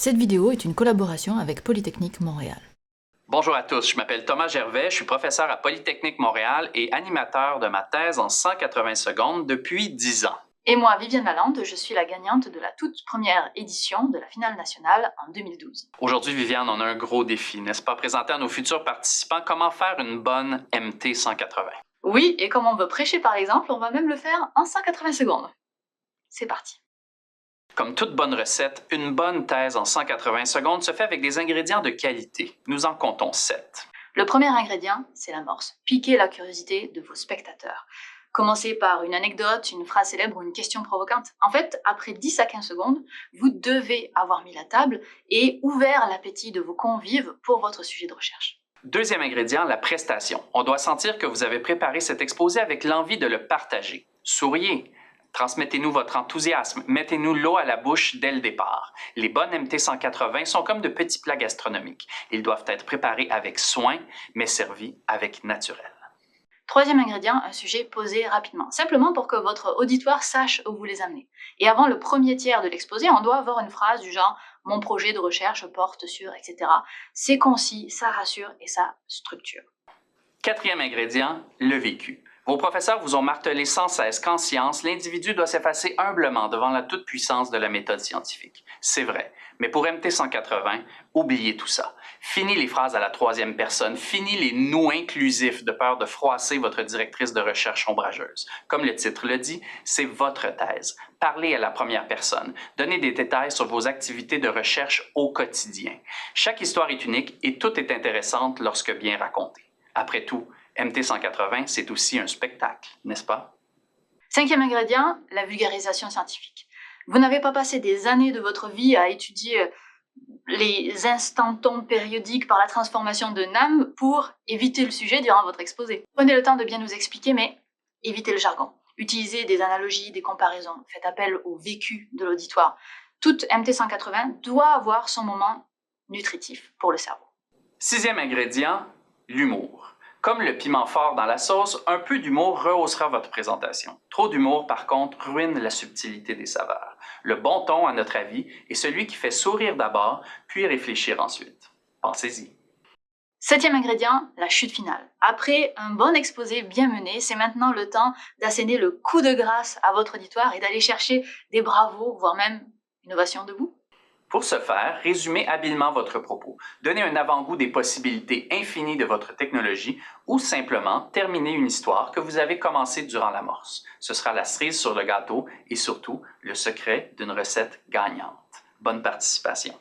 Cette vidéo est une collaboration avec Polytechnique Montréal. Bonjour à tous, je m'appelle Thomas Gervais, je suis professeur à Polytechnique Montréal et animateur de ma thèse en 180 secondes depuis 10 ans. Et moi, Viviane Lalande, je suis la gagnante de la toute première édition de la finale nationale en 2012. Aujourd'hui, Viviane, on a un gros défi, n'est-ce pas? Présenter à nos futurs participants comment faire une bonne MT 180. Oui, et comme on veut prêcher par l'exemple, on va même le faire en 180 secondes. C'est parti. Comme toute bonne recette, une bonne thèse en 180 secondes se fait avec des ingrédients de qualité. Nous en comptons 7. Le premier ingrédient, c'est l'amorce. Piquez la curiosité de vos spectateurs. Commencez par une anecdote, une phrase célèbre ou une question provocante. En fait, après 10 à 15 secondes, vous devez avoir mis la table et ouvert l'appétit de vos convives pour votre sujet de recherche. Deuxième ingrédient, la prestation. On doit sentir que vous avez préparé cet exposé avec l'envie de le partager. Souriez. Transmettez-nous votre enthousiasme, mettez-nous l'eau à la bouche dès le départ. Les bonnes MT 180 sont comme de petits plats gastronomiques. Ils doivent être préparés avec soin, mais servis avec naturel. Troisième ingrédient, un sujet posé rapidement, simplement pour que votre auditoire sache où vous les amenez. Et avant le premier tiers de l'exposé, on doit avoir une phrase du genre « Mon projet de recherche porte sur… » etc. C'est concis, ça rassure et ça structure. Quatrième ingrédient, le vécu. Vos professeurs vous ont martelé sans cesse qu'en science, l'individu doit s'effacer humblement devant la toute-puissance de la méthode scientifique. C'est vrai, mais pour MT 180, oubliez tout ça. Fini les phrases à la troisième personne, fini les nous inclusifs de peur de froisser votre directrice de recherche ombrageuse. Comme le titre le dit, c'est votre thèse. Parlez à la première personne. Donnez des détails sur vos activités de recherche au quotidien. Chaque histoire est unique et toute est intéressante lorsque bien racontée. Après tout, MT 180, c'est aussi un spectacle, n'est-ce pas? Cinquième ingrédient, la vulgarisation scientifique. Vous n'avez pas passé des années de votre vie à étudier les instantons périodiques par la transformation de NAM pour éviter le sujet durant votre exposé. Prenez le temps de bien nous expliquer, mais évitez le jargon. Utilisez des analogies, des comparaisons. Faites appel au vécu de l'auditoire. Toute MT 180 doit avoir son moment nutritif pour le cerveau. Sixième ingrédient, l'humour. Comme le piment fort dans la sauce, un peu d'humour rehaussera votre présentation. Trop d'humour, par contre, ruine la subtilité des saveurs. Le bon ton, à notre avis, est celui qui fait sourire d'abord, puis réfléchir ensuite. Pensez-y. Septième ingrédient, la chute finale. Après un bon exposé bien mené, c'est maintenant le temps d'asséner le coup de grâce à votre auditoire et d'aller chercher des bravos, voire même une ovation debout. Pour ce faire, résumez habilement votre propos, donnez un avant-goût des possibilités infinies de votre technologie ou simplement terminez une histoire que vous avez commencée durant l'amorce. Ce sera la cerise sur le gâteau et surtout le secret d'une recette gagnante. Bonne participation.